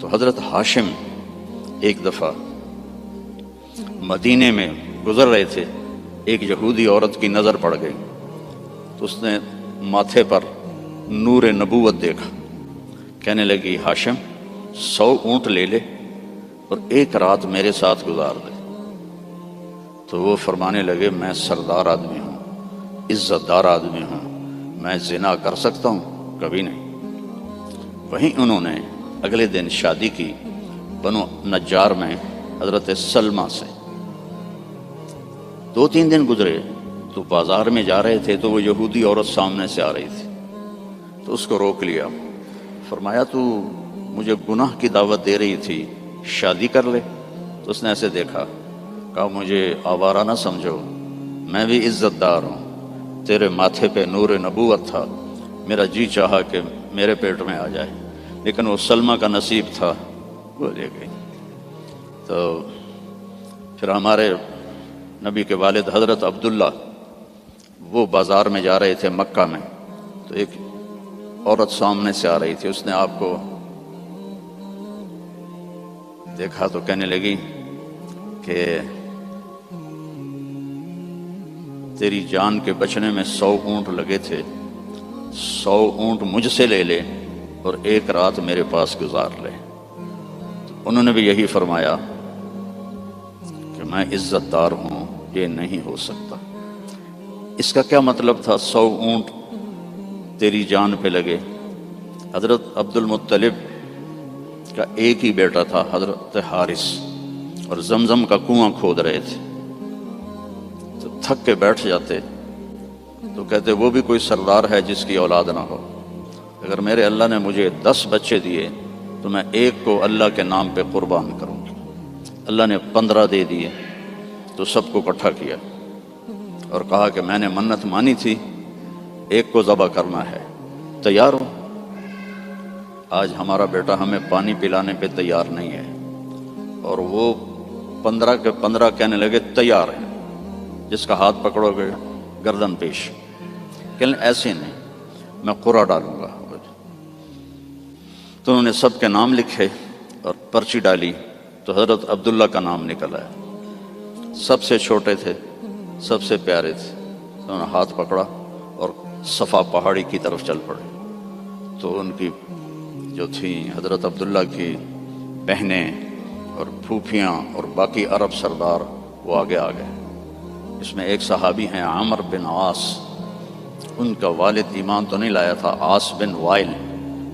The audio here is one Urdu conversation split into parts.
تو حضرت ہاشم ایک دفعہ مدینے میں گزر رہے تھے، ایک یہودی عورت کی نظر پڑ گئی تو اس نے ماتھے پر نور نبوت دیکھا، کہنے لگی ہاشم 100 اونٹ لے لے اور ایک رات میرے ساتھ گزار دے۔ تو وہ فرمانے لگے میں سردار آدمی ہوں، عزت دار آدمی ہوں، میں زنا کر سکتا ہوں؟ کبھی نہیں۔ وہیں انہوں نے اگلے دن شادی کی بنو نجار میں حضرت سلمہ سے۔ 2-3 دن گزرے تو بازار میں جا رہے تھے تو وہ یہودی عورت سامنے سے آ رہی تھی، تو اس کو روک لیا، فرمایا تو مجھے گناہ کی دعوت دے رہی تھی، شادی کر لے۔ تو اس نے ایسے دیکھا، کہا مجھے آوارہ نہ سمجھو، میں بھی عزت دار ہوں، تیرے ماتھے پہ نور نبوت تھا، میرا جی چاہا کہ میرے پیٹ میں آ جائے، لیکن وہ سلمہ کا نصیب تھا، وہ لے گئی۔ تو پھر ہمارے نبی کے والد حضرت عبداللہ وہ بازار میں جا رہے تھے مکہ میں، تو ایک عورت سامنے سے آ رہی تھی، اس نے آپ کو دیکھا تو کہنے لگی کہ تیری جان کے بچنے میں 100 اونٹ لگے تھے، 100 اونٹ مجھ سے لے لے اور ایک رات میرے پاس گزار لے۔ تو انہوں نے بھی یہی فرمایا کہ میں عزت دار ہوں، یہ نہیں ہو سکتا۔ اس کا کیا مطلب تھا 100 اونٹ تیری جان پہ لگے؟ حضرت عبد المطلب کا ایک ہی بیٹا تھا حضرت حارث، اور زمزم کا کنواں کھود رہے تھے، تو تھک کے بیٹھ جاتے تو کہتے وہ بھی کوئی سردار ہے جس کی اولاد نہ ہو، اگر میرے اللہ نے مجھے 10 بچے دیے تو میں ایک کو اللہ کے نام پہ قربان کروں گا۔ اللہ نے 15 دے دیے تو سب کو اکٹھا کیا اور کہا کہ میں نے منت مانی تھی، ایک کو ذبح کرنا ہے، تیار ہو؟ آج ہمارا بیٹا ہمیں پانی پلانے پہ تیار نہیں ہے، اور وہ 15 کے 15 کہنے لگے تیار ہیں، جس کا ہاتھ پکڑو گے گردن پیش۔ کہ ایسے نہیں، میں قرعہ ڈالوں گا۔ تو انہوں نے سب کے نام لکھے اور پرچی ڈالی، تو حضرت عبداللہ کا نام نکل آیا، سب سے چھوٹے تھے، سب سے پیارے تھے۔ انہوں نے ہاتھ پکڑا اور صفا پہاڑی کی طرف چل پڑے۔ تو ان کی جو تھیں حضرت عبداللہ کی بہنیں اور پھوپھیاں اور باقی عرب سردار وہ آگے آ گئے۔ اس میں ایک صحابی ہیں عامر بن عاص، ان کا والد ایمان تو نہیں لایا تھا، عاص بن وائل،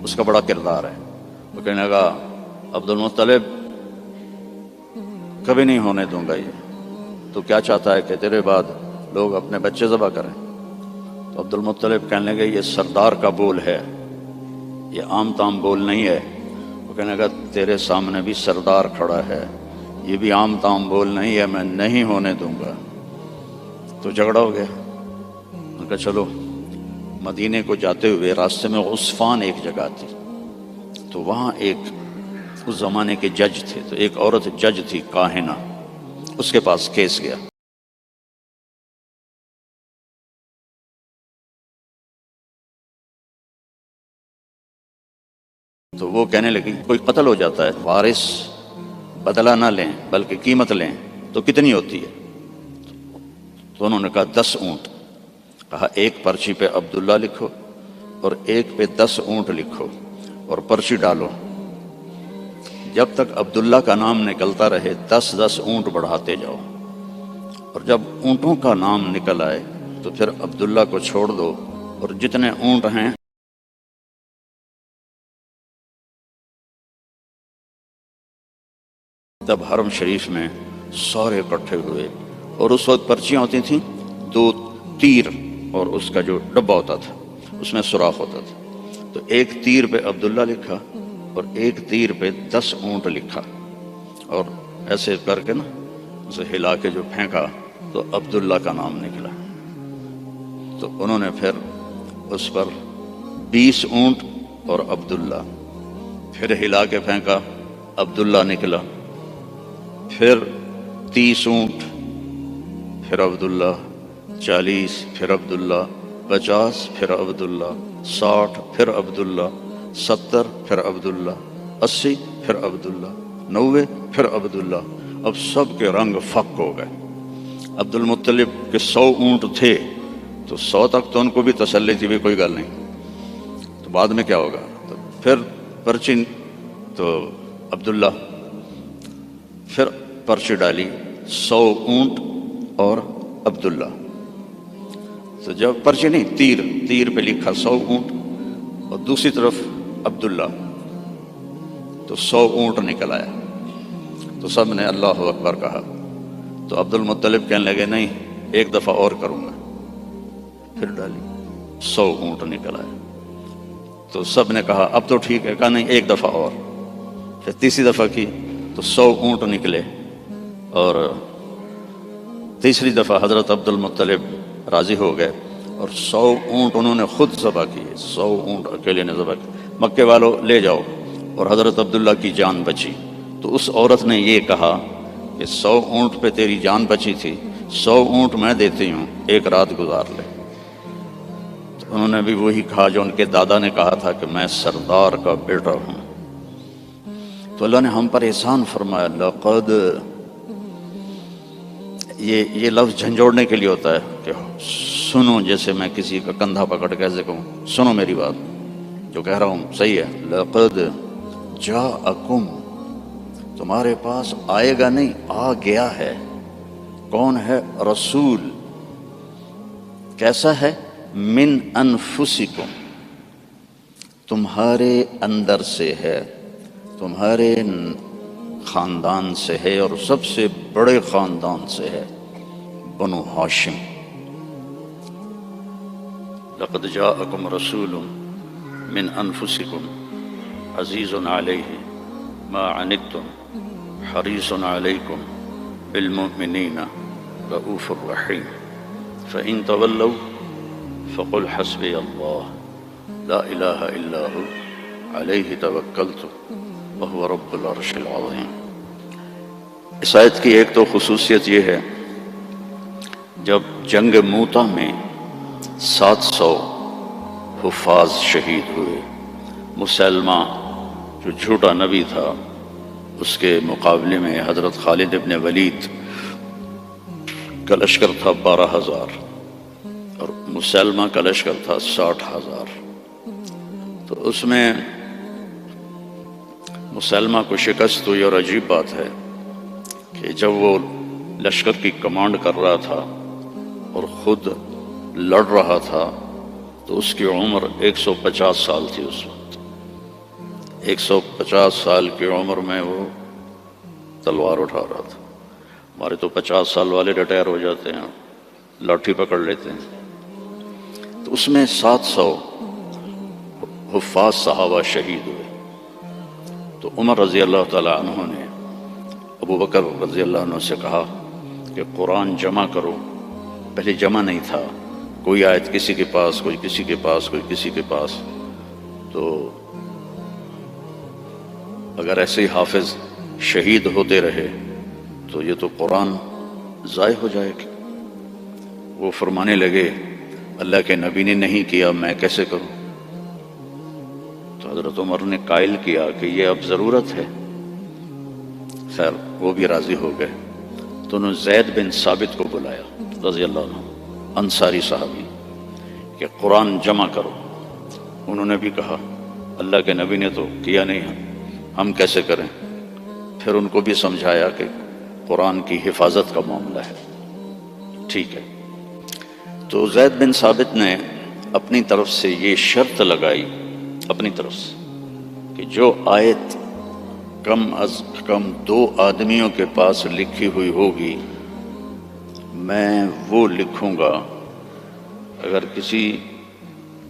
اس کا بڑا کردار ہے۔ وہ کہنے لگا عبد المطلب کبھی نہیں ہونے دوں گا، یہ تو کیا چاہتا ہے کہ تیرے بعد لوگ اپنے بچے ذبح کریں؟ تو عبد المطلب کہنے لگے یہ سردار کا بول ہے، یہ عام تام بول نہیں ہے۔ وہ کہنے لگا تیرے سامنے بھی سردار کھڑا ہے، یہ بھی عام تام بول نہیں ہے، میں نہیں ہونے دوں گا۔ تو جھگڑا ہو گیا۔ ان کا چلو، مدینے کو جاتے ہوئے راستے میں عصفان ایک جگہ تھی، تو وہاں ایک اس زمانے کے جج تھے، تو ایک عورت جج تھی کاہنہ، اس کے پاس کیس گیا۔ تو وہ کہنے لگی کوئی قتل ہو جاتا ہے، وارث بدلہ نہ لیں بلکہ قیمت لیں تو کتنی ہوتی ہے؟ تو انہوں نے کہا 10 اونٹ۔ کہا ایک پرچی پہ عبداللہ لکھو اور ایک پہ 10 اونٹ لکھو اور پرچی ڈالو، جب تک عبداللہ کا نام نکلتا رہے 10 اونٹ بڑھاتے جاؤ، اور جب اونٹوں کا نام نکل آئے تو پھر عبداللہ کو چھوڑ دو، اور جتنے اونٹ ہیں تب حرم شریف میں سارے اکٹھے ہوئے، اور اس وقت پرچیاں ہوتی تھیں 2 تیر، اور اس کا جو ڈبہ ہوتا تھا اس میں سوراخ ہوتا تھا، تو ایک تیر پہ عبداللہ لکھا اور ایک تیر پہ 10 اونٹ لکھا، اور ایسے کر کے نا اسے ہلا کے جو پھینکا تو عبداللہ کا نام نکلا۔ تو انہوں نے پھر اس پر 20 اونٹ اور عبداللہ، پھر ہلا کے پھینکا، عبداللہ نکلا، پھر 30 اونٹ، پھر عبداللہ، 40، پھر عبداللہ، 50، پھر عبداللہ، 60، پھر عبداللہ، 70، پھر عبداللہ، 80 پھر عبداللہ، 90 پھر عبداللہ۔ اب سب کے رنگ فق ہو گئے۔ عبد المطلب کے 100 اونٹ تھے تو 100 تک تو ان کو بھی تسلی تھی بھی کوئی گل نہیں، تو بعد میں کیا ہوگا؟ تو پھر پرچی تو عبداللہ، پھر پرچی ڈالی 100 اونٹ اور عبداللہ۔ تو جب پرچی نہیں، تیر پہ لکھا 100 اونٹ اور دوسری طرف عبداللہ، تو 100 اونٹ نکل آیا۔ تو سب نے اللہ اکبر کہا۔ تو عبد المطلب کہنے لگے نہیں، ایک دفعہ اور کروں گا۔ پھر ڈالی 100 اونٹ نکل آیا۔ تو سب نے کہا اب تو ٹھیک ہے، کہا نہیں ایک دفعہ اور۔ پھر تیسری دفعہ کی تو 100 اونٹ نکلے، اور تیسری دفعہ حضرت عبد المطلب راضی ہو گئے اور 100 اونٹ انہوں نے خود ذبح کیے۔ 100 اونٹ اکیلے نے ذبح کیے۔ مکے والوں لے جاؤ، اور حضرت عبداللہ کی جان بچی۔ تو اس عورت نے یہ کہا کہ 100 اونٹ پہ تیری جان بچی تھی، 100 اونٹ میں دیتی ہوں، ایک رات گزار لے۔ تو انہوں نے بھی وہی کہا جو ان کے دادا نے کہا تھا کہ میں سردار کا بیٹا ہوں۔ تو اللہ نے ہم پر احسان فرمایا، لقد، یہ لفظ جھنجھوڑنے کے لیے ہوتا ہے کہ سنو، جیسے میں کسی کا کندھا پکڑ کے ایسے کہوں سنو میری بات، جو کہہ رہا ہوں صحیح ہے۔ لقد جاءکم، تمہارے پاس آئے گا نہیں، آ گیا ہے۔ کون ہے؟ رسول۔ کیسا ہے؟ من انفسکم، تمہارے اندر سے ہے، تمہارے خاندان سے ہے، اور سب سے بڑے خاندان سے ہے، بنو ہاشم۔ لقد جاءکم رسول من انفسکم عزیز علیہ ما عنتم حریص علیکم بالمؤمنین رؤوف الرحیم فإن تولوا فقل حسبی اللہ لا الہ الا ہو علیہ توکلت وہو رب العرش العظیم۔ اس آیت کی ایک تو خصوصیت یہ ہے، جب جنگ موتا میں 700 حفاظ شہید ہوئے، مسلمہ جو جھوٹا نبی تھا اس کے مقابلے میں حضرت خالد ابن ولید کا لشکر تھا 12,000 اور مسلمہ کا لشکر تھا 60,000۔ تو اس میں مسلمہ کو شکست ہوئی، اور عجیب بات ہے کہ جب وہ لشکر کی کمانڈ کر رہا تھا اور خود لڑ رہا تھا تو اس کی عمر 150 سال تھی اس وقت۔ 150 سال کی عمر میں وہ تلوار اٹھا رہا تھا۔ ہمارے تو 50 سال والے ریٹائر ہو جاتے ہیں، لاٹھی پکڑ لیتے ہیں۔ تو اس میں 700 حفاظ صحابہ شہید ہوئے۔ تو عمر رضی اللہ تعالیٰ عنہ نے ابو بکر رضی اللہ عنہ سے کہا کہ قرآن جمع کرو۔ پہلے جمع نہیں تھا، کوئی آیت کسی کے پاس، کوئی کسی کے پاس، کوئی کسی کے پاس۔ تو اگر ایسے ہی حافظ شہید ہوتے رہے تو یہ تو قرآن ضائع ہو جائے گی۔ وہ فرمانے لگے اللہ کے نبی نے نہیں کیا، میں کیسے کروں؟ تو حضرت عمر نے قائل کیا کہ یہ اب ضرورت ہے۔ خیر وہ بھی راضی ہو گئے۔ تو انہوں نے زید بن ثابت کو بلایا رضی اللہ عنہ، انصاری صحابی، کہ قرآن جمع کرو۔ انہوں نے بھی کہا اللہ کے نبی نے تو کیا نہیں، ہم کیسے کریں؟ پھر ان کو بھی سمجھایا کہ قرآن کی حفاظت کا معاملہ ہے، ٹھیک ہے۔ تو زید بن ثابت نے اپنی طرف سے یہ شرط لگائی، اپنی طرف سے، کہ جو آیت کم از کم 2 آدمیوں کے پاس لکھی ہوئی ہوگی میں وہ لکھوں گا۔ اگر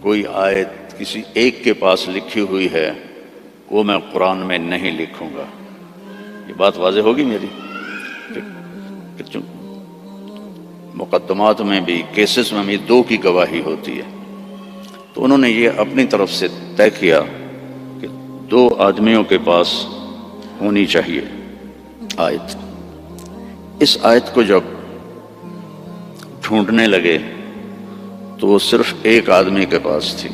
کوئی آیت کسی ایک کے پاس لکھی ہوئی ہے وہ میں قرآن میں نہیں لکھوں گا۔ یہ بات واضح ہوگی میری کہ مقدمات میں بھی، کیسز میں بھی 2 کی گواہی ہوتی ہے۔ تو انہوں نے یہ اپنی طرف سے طے کیا کہ 2 آدمیوں کے پاس ہونی چاہیے آیت۔ اس آیت کو جب ڈھونڈنے لگے تو وہ صرف ایک آدمی کے پاس تھی،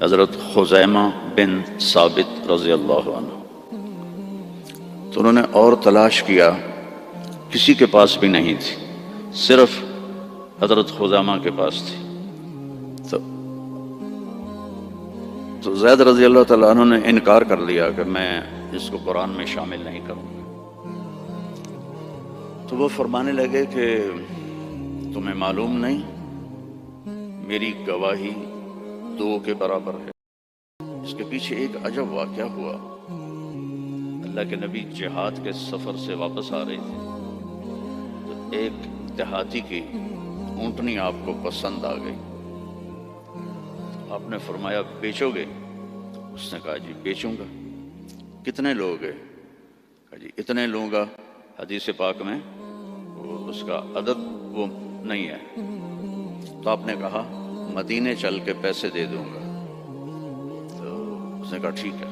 حضرت خزیمہ بن ثابت رضی اللہ عنہ۔ تو انہوں نے اور تلاش کیا، کسی کے پاس بھی نہیں تھی، صرف حضرت خزامہ کے پاس تھی۔ تو زید رضی اللہ تعالیٰ عنہ نے انکار کر لیا کہ میں اس کو قرآن میں شامل نہیں کروں گا۔ تو وہ فرمانے لگے کہ تمہیں معلوم نہیں میری گواہی 2 کے برابر ہے۔ اس کے پیچھے ایک عجب واقعہ ہوا۔ اللہ کے نبی جہاد کے سفر سے واپس آ رہے تھے، تو ایک دیہاتی کی اونٹنی آپ کو پسند آ گئی۔ آپ نے فرمایا بیچو گے؟ اس نے کہا جی بیچوں گا۔ کتنے لوگ ہیں؟ کہا جی اتنے لوں گا۔ حدیث پاک میں اس کا عدد وہ نہیں ہے۔ تو آپ نے کہا مدینے چل کے پیسے دے دوں گا۔ تو اس نے کہا ٹھیک ہے۔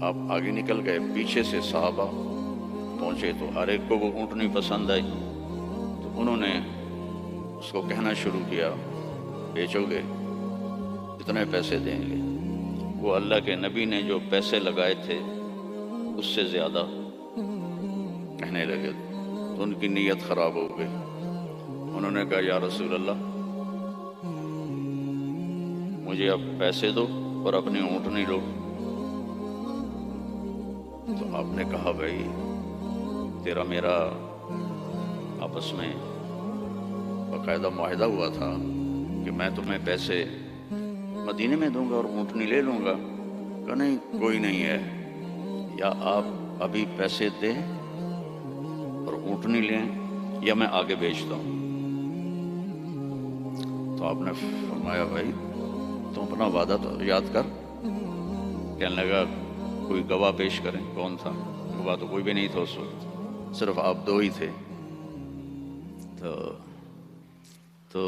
آپ آگے نکل گئے، پیچھے سے صحابہ پہنچے تو ہر ایک کو وہ اونٹنی پسند آئی۔ تو انہوں نے اس کو کہنا شروع کیا بیچو گے؟ اتنے پیسے دیں گے۔ وہ اللہ کے نبی نے جو پیسے لگائے تھے اس سے زیادہ کہنے لگے، تو ان کی نیت خراب ہو گئی۔ انہوں نے کہا یا رسول اللہ مجھے اب پیسے دو اور اپنی اونٹنی لو۔ تو آپ نے کہا بھائی تیرا میرا آپس میں باقاعدہ معاہدہ ہوا تھا کہ میں تمہیں پیسے مدینے میں دوں گا اور اونٹنی لے لوں گا۔ کہ نہیں کوئی نہیں ہے، یا آپ ابھی پیسے دیں اور اونٹنی لیں یا میں آگے بیچتا ہوں۔ تو آپ نے فرمایا بھائی تم اپنا وعدہ تو یاد کر۔ کہنے لگا کوئی گواہ پیش کریں۔ کون تھا گواہ؟ تو کوئی بھی نہیں تھا اس وقت، صرف آپ 2 ہی تھے۔ تو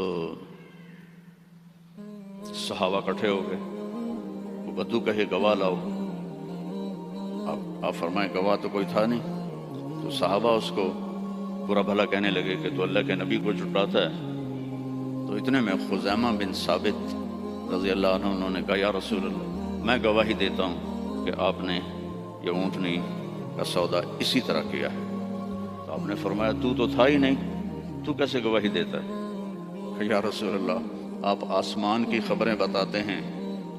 صحابہ اکٹھے ہو گئے، وہ بدو کہے گواہ لاؤ۔ آپ فرمائیں گواہ تو کوئی تھا نہیں۔ تو صحابہ اس کو برا بھلا کہنے لگے کہ تو اللہ کے نبی کو جھٹلاتا ہے۔ تو اتنے میں خزیمہ بن ثابت رضی اللہ عنہ انہوں نے کہا یا رسول اللہ میں گواہی دیتا ہوں کہ آپ نے یہ اونٹنی کا سودا اسی طرح کیا ہے۔ تو آپ نے فرمایا تو تھا ہی نہیں، تو کیسے گواہی دیتا ہے؟ کہ یا رسول اللہ آپ آسمان کی خبریں بتاتے ہیں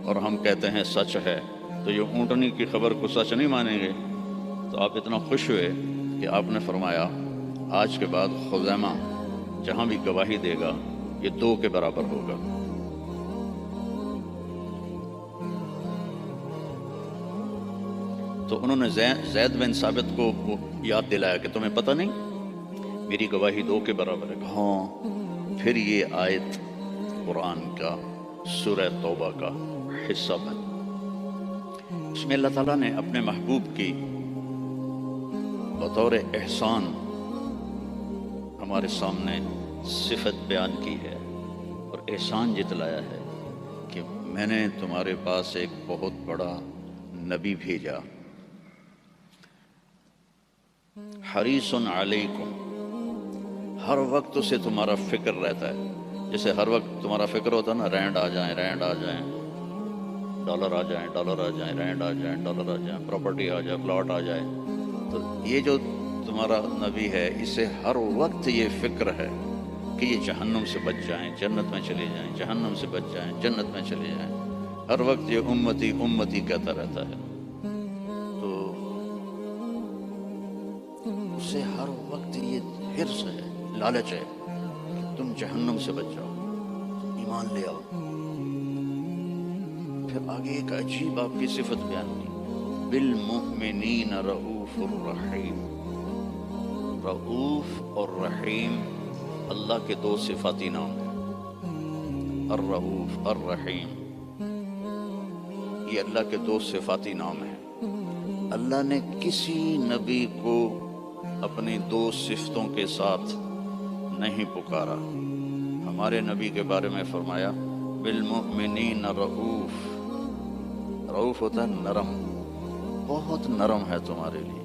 اور ہم کہتے ہیں سچ ہے، تو یہ اونٹنی کی خبر کو سچ نہیں مانیں گے؟ تو آپ اتنا خوش ہوئے کہ آپ نے فرمایا آج کے بعد خزیمہ جہاں بھی گواہی دے گا یہ 2 کے برابر ہوگا۔ تو انہوں نے زید بن ثابت کو یاد دلایا کہ تمہیں پتہ نہیں میری گواہی 2 کے برابر ہے۔ ہاں۔ پھر یہ آیت قرآن کا سورہ توبہ کا حصہ بن، اس میں اللہ تعالیٰ نے اپنے محبوب کی بطور احسان ہمارے سامنے صفت بیان کی ہے اور احسان جتلایا ہے کہ میں نے تمہارے پاس ایک بہت بڑا نبی بھیجا، حریص علیکم، ہر وقت اسے تمہارا فکر رہتا ہے۔ جیسے ہر وقت تمہارا فکر ہوتا ہے نا، رینڈ آ جائیں، ڈالر آ جائیں، رینڈ آ جائیں، ڈالر آ جائیں، پراپرٹی آ جائے، پلاٹ آ جائے۔ تو یہ جو تمہارا نبی ہے اسے ہر وقت یہ فکر ہے کہ یہ جہنم سے بچ جائیں، جنت میں چلے جائیں، جہنم سے بچ جائیں، جنت میں چلے جائیں۔ ہر وقت یہ امتی امتی کہتا رہتا ہے۔ تو اسے ہر وقت یہ حرص ہے، لالچ ہے کہ تم جہنم سے بچ جاؤ، تم ایمان لے آؤ۔ پھر آگے ایک عجیب آپ کی صفت بیان کی، بالمؤمنین رؤوف الرحیم۔ رؤوف اور رحیم اللہ کے 2 صفاتی نام ہیں، الرؤوف الرحیم، یہ اللہ کے 2 صفاتی نام ہیں۔ اللہ نے کسی نبی کو اپنی 2 صفتوں کے ساتھ نہیں پکارا۔ ہمارے نبی کے بارے میں فرمایا بالمؤمنین رؤوف۔ رؤوف ہوتا ہے نرم، بہت نرم ہے تمہارے لیے۔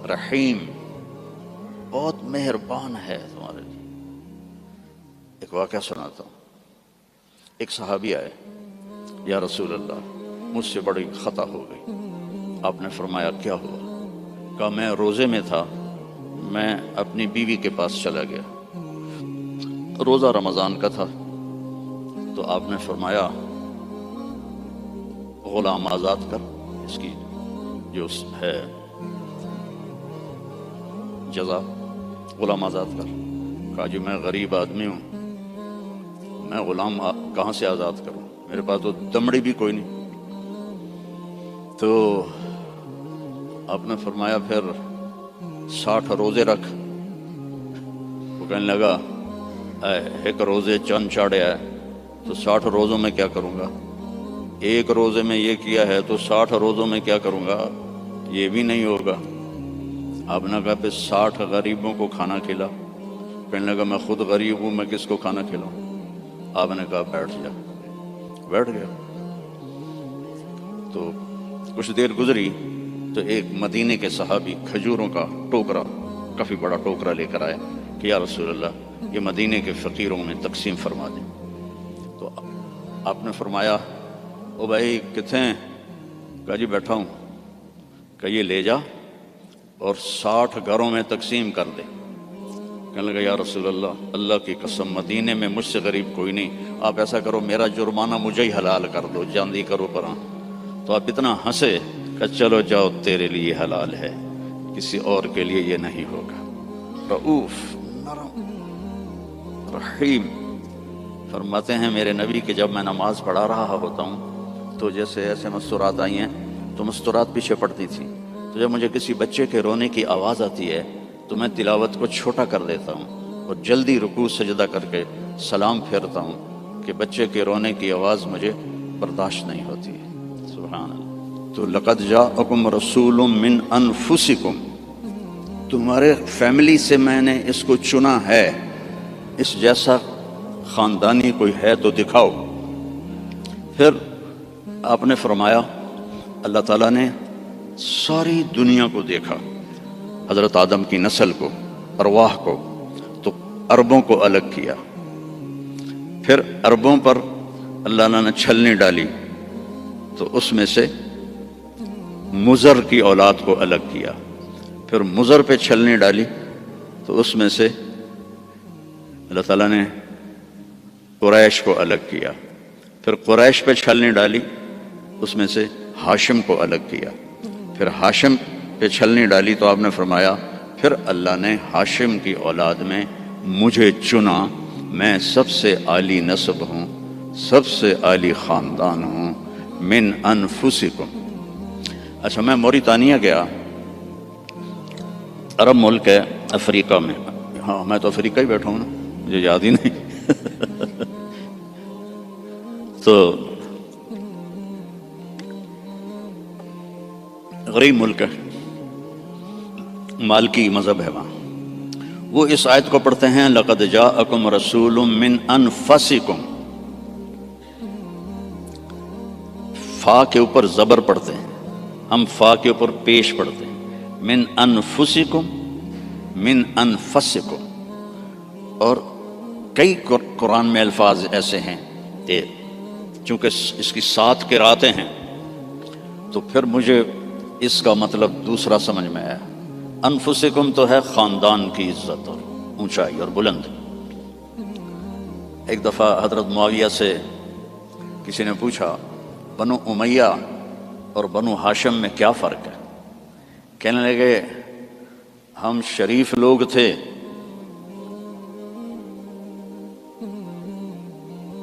رحیم، بہت مہربان ہے تمہارے لیے۔ ایک واقعہ سناتا ہوں۔ ایک صحابی آئے یا رسول اللہ مجھ سے بڑی خطا ہو گئی۔ آپ نے فرمایا کیا ہوا؟ کہا میں روزے میں تھا، میں اپنی بیوی کے پاس چلا گیا، روزہ رمضان کا تھا، تو آپ نے فرمایا غلام آزاد کر، اس کی جو ہے جزا غلام آزاد کر۔ کہا جی میں غریب آدمی ہوں، میں غلام کہاں سے آزاد کروں، میرے پاس تو دمڑی بھی کوئی نہیں۔ تو آپ نے فرمایا پھر 60 روزے رکھ۔ وہ کہنے لگا ایک روزے چند چاڑے ہے تو 60 روزوں میں کیا کروں گا، ایک روزے میں یہ کیا ہے تو 60 روزوں میں کیا کروں گا، یہ بھی نہیں ہوگا۔ آپ نے کہا پھر 60 غریبوں کو کھانا کھلا۔ کہنے لگا میں خود غریب ہوں، میں کس کو کھانا کھلاؤں؟ آپ نے کہا بیٹھ جا۔ بیٹھ گیا۔ تو کچھ دیر گزری تو ایک مدینے کے صحابی کھجوروں کا ٹوکرا، کافی بڑا ٹوکرا لے کر آئے کہ یا رسول اللہ یہ مدینے کے فقیروں میں تقسیم فرما دیں۔ تو آپ نے فرمایا او بھائی کتنے ہیں؟ کہا جی بیٹھا ہوں۔ کہ یہ لے جا اور 60 گھروں میں تقسیم کر دے۔ کہنے لگا یا رسول اللہ اللہ کی قسم مدینے میں مجھ سے غریب کوئی نہیں، آپ ایسا کرو میرا جرمانہ مجھے ہی حلال کر دو، جاندی کرو پرا۔ تو آپ اتنا ہنسے کہ چلو جاؤ تیرے لیے حلال ہے، کسی اور کے لیے یہ نہیں ہوگا۔ رؤوف نرم رحیم فرماتے ہیں میرے نبی کہ جب میں نماز پڑھا رہا ہوتا ہوں تو جیسے ایسے مستورات آئی ہیں تو مستورات پیچھے پڑتی تھیں، تو جب مجھے کسی بچے کے رونے کی آواز آتی ہے تو میں تلاوت کو چھوٹا کر دیتا ہوں اور جلدی رکوع سجدہ کر کے سلام پھیرتا ہوں کہ بچے کے رونے کی آواز مجھے برداشت نہیں ہوتی ہے۔ سبحان اللہ۔ تو لقد جاءکم رسول من انفسکم، تمہارے فیملی سے میں نے اس کو چنا ہے، اس جیسا خاندانی کوئی ہے تو دکھاؤ۔ پھر آپ نے فرمایا اللہ تعالیٰ نے ساری دنیا کو دیکھا، حضرت آدم کی نسل کو، ارواح کو، تو عربوں کو الگ کیا، پھر عربوں پر اللہ نے چھلنی ڈالی تو اس میں سے مضر کی اولاد کو الگ کیا، پھر مضر پہ چھلنی ڈالی تو اس میں سے اللہ تعالیٰ نے قریش کو الگ کیا، پھر قریش پہ چھلنی ڈالی اس میں سے ہاشم کو الگ کیا، پھر ہاشم پہ چھلنی ڈالی تو آپ نے فرمایا پھر اللہ نے ہاشم کی اولاد میں مجھے چنا، میں سب سے عالی نسب ہوں، سب سے عالی خاندان ہوں، من انفسکم۔ اچھا میں موریتانیہ گیا، عرب ملک ہے افریقہ میں، ہاں میں تو افریقہ ہی بیٹھا ہوں نا، مجھے یاد ہی نہیں تو غریب ملک ہے، مالکی مذہب ہے وہاں۔ وہ اس آیت کو پڑھتے ہیں لقد جاءکم رسول من انفسکم، فا کے اوپر زبر پڑھتے ہیں، ہم فا کے اوپر پیش پڑھتے ہیں، من انفسکم، من انفسکم۔ اور کئی قرآن میں الفاظ ایسے ہیں کہ چونکہ اس کی 7 قراتیں ہیں تو پھر مجھے اس کا مطلب دوسرا سمجھ میں آیا۔ انفسکم تو ہے خاندان کی عزت اور اونچائی اور بلند۔ ایک دفعہ حضرت معاویہ سے کسی نے پوچھا بنو امیہ اور بنو ہاشم میں کیا فرق ہے؟ کہنے لگے ہم شریف لوگ تھے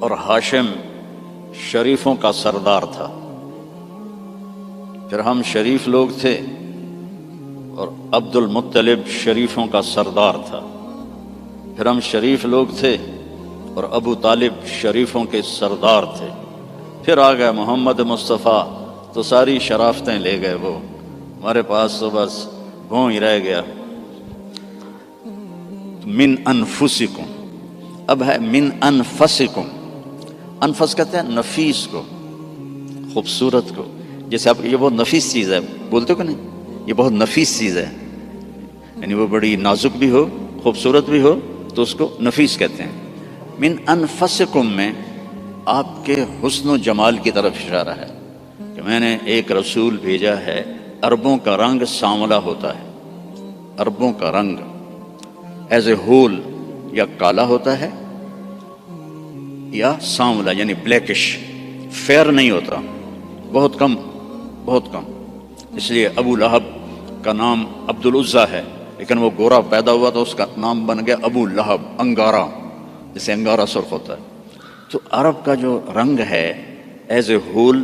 اور ہاشم شریفوں کا سردار تھا، پھر ہم شریف لوگ تھے اور عبد المطلب شریفوں کا سردار تھا، پھر ہم شریف لوگ تھے اور ابو طالب شریفوں کے سردار تھے، پھر آ گئے محمد مصطفیٰ تو ساری شرافتیں لے گئے وہ، ہمارے پاس تو بس گھوں ہی رہ گیا۔ من انفسکم، اب ہے من انفسکم۔ انفس کہتے ہیں نفیس کو، خوبصورت کو، جیسے آپ یہ بہت نفیس چیز ہے بولتے ہو کہ نہیں، یہ بہت نفیس چیز ہے، یعنی وہ بڑی نازک بھی ہو خوبصورت بھی ہو تو اس کو نفیس کہتے ہیں۔ من انفسکم میں آپ کے حسن و جمال کی طرف اشارہ ہے کہ میں نے ایک رسول بھیجا ہے، عربوں کا رنگ سانولا ہوتا ہے، عربوں کا رنگ ایز اے ہول یا کالا ہوتا ہے یا سانولا یعنی بلیکش، فیئر نہیں ہوتا، بہت کم، بہت کم۔ اس لیے ابو لہب کا نام عبد العزیٰ ہے، لیکن وہ گورا پیدا ہوا تو اس کا نام بن گیا ابو لہب، انگارا، جسے انگارا سرخ ہوتا ہے۔ تو عرب کا جو رنگ ہے ایز اے ہول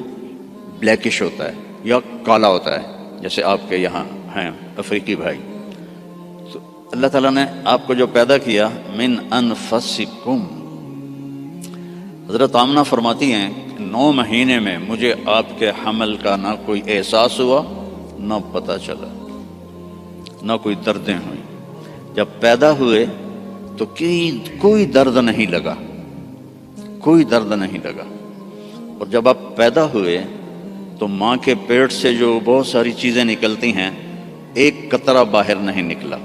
بلیکش ہوتا ہے یا کالا ہوتا ہے، جیسے آپ کے یہاں ہیں افریقی بھائی۔ تو اللہ تعالیٰ نے آپ کو جو پیدا کیا، من انفسکم، حضرت آمنہ فرماتی ہیں کہ 9 مہینے میں مجھے آپ کے حمل کا نہ کوئی احساس ہوا، نہ پتہ چلا، نہ کوئی دردیں ہوئیں۔ جب پیدا ہوئے تو کوئی درد نہیں لگا، کوئی درد نہیں لگا۔ اور جب آپ پیدا ہوئے تو ماں کے پیٹ سے جو بہت ساری چیزیں نکلتی ہیں، ایک قطرہ باہر نہیں نکلا۔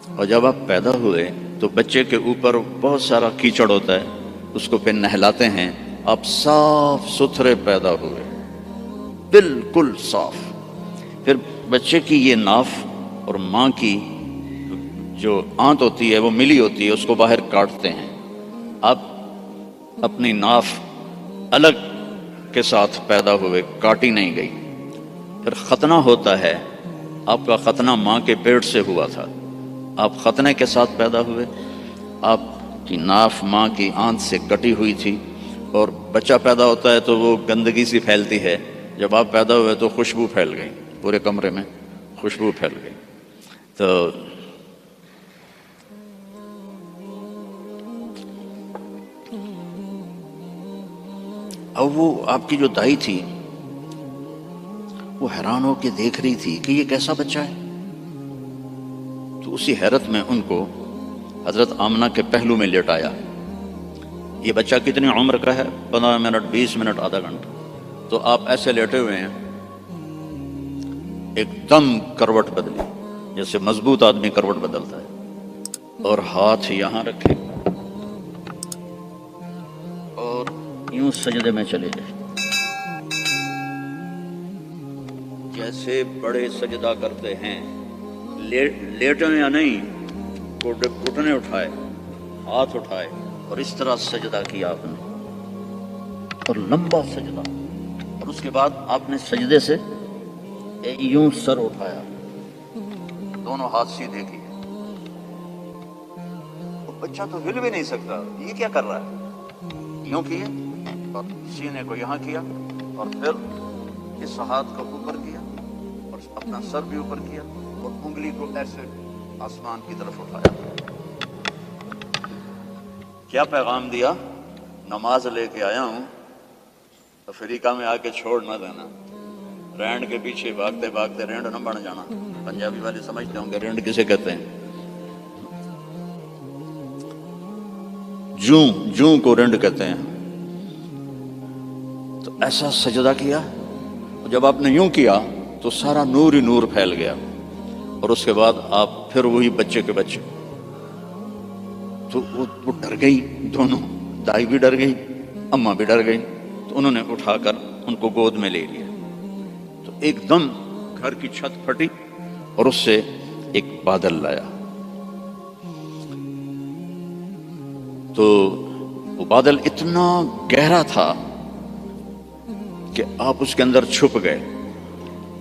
اور جب آپ پیدا ہوئے تو بچے کے اوپر بہت سارا کیچڑ ہوتا ہے، اس کو پھر نہلاتے ہیں، آپ صاف ستھرے پیدا ہوئے، بالکل صاف۔ پھر بچے کی یہ ناف اور ماں کی جو آنت ہوتی ہے وہ ملی ہوتی ہے، اس کو باہر کاٹتے ہیں۔ آپ اپنی ناف الگ کے ساتھ پیدا ہوئے، کاٹی نہیں گئی۔ پھر ختنہ ہوتا ہے، آپ کا ختنہ ماں کے پیٹ سے ہوا تھا، آپ ختنے کے ساتھ پیدا ہوئے، آپ کی ناف ماں کی آنت سے کٹی ہوئی تھی، اور بچہ پیدا ہوتا ہے تو وہ گندگی سی پھیلتی ہے، جب آپ پیدا ہوئے تو خوشبو پھیل گئی، پورے کمرے میں خوشبو پھیل گئی۔ تو اب وہ آپ کی جو دائی تھی وہ حیران ہو کے دیکھ رہی تھی کہ یہ کیسا بچہ ہے۔ تو اسی حیرت میں ان کو حضرت آمنہ کے پہلو میں لیٹایا۔ یہ بچہ کتنی عمر کا ہے؟ 15 منٹ، 20 منٹ، آدھا گھنٹہ۔ تو آپ ایسے لیٹے ہوئے ہیں، ایک دم کروٹ بدلی، جیسے مضبوط آدمی کروٹ بدلتا ہے، اور ہاتھ یہاں رکھے اور یوں سجدے میں چلے گئے، جیسے بڑے سجدہ کرتے ہیں، لیٹے یا نہیں، گھٹنے اٹھائے، ہاتھ اٹھائے، اور اس طرح سجدہ کیا آپ نے، اور لمبا سجدہ۔ اور اس کے بعد آپ نے سجدے سے یوں سر اٹھایا، دونوں ہاتھ سیدھے کیے۔ بچہ تو ہل بھی نہیں سکتا، یہ کیا کر رہا ہے؟ یوں کیے اور سینے کو یہاں کیا، اور پھر اس ہاتھ کو اوپر کیا اور اپنا سر بھی اوپر کیا، اور انگلی کو ایسے آسمان کی طرف اٹھایا۔ کیا پیغام دیا؟ نماز لے کے آیا ہوں، افریقہ میں آ کے چھوڑ نہ دینا، رینڈ کے پیچھے بھاگتے بھاگتے رینڈ نہ بن جانا۔ پنجابی والے سمجھتے ہوں گے رینڈ کسے کہتے ہیں، جوں کو رینڈ کہتے ہیں۔ تو ایسا سجدہ کیا، جب آپ نے یوں کیا تو سارا نور ہی نور پھیل گیا، اور اس کے بعد آپ پھر وہی بچے کے بچے۔ تو وہ ڈر گئی، دونوں، دائی بھی ڈر گئی، اماں بھی ڈر گئی۔ تو انہوں نے اٹھا کر ان کو گود میں لے لیا۔ تو ایک دم گھر کی چھت پھٹی اور اس سے ایک بادل لایا۔ تو وہ بادل اتنا گہرا تھا کہ آپ اس کے اندر چھپ گئے،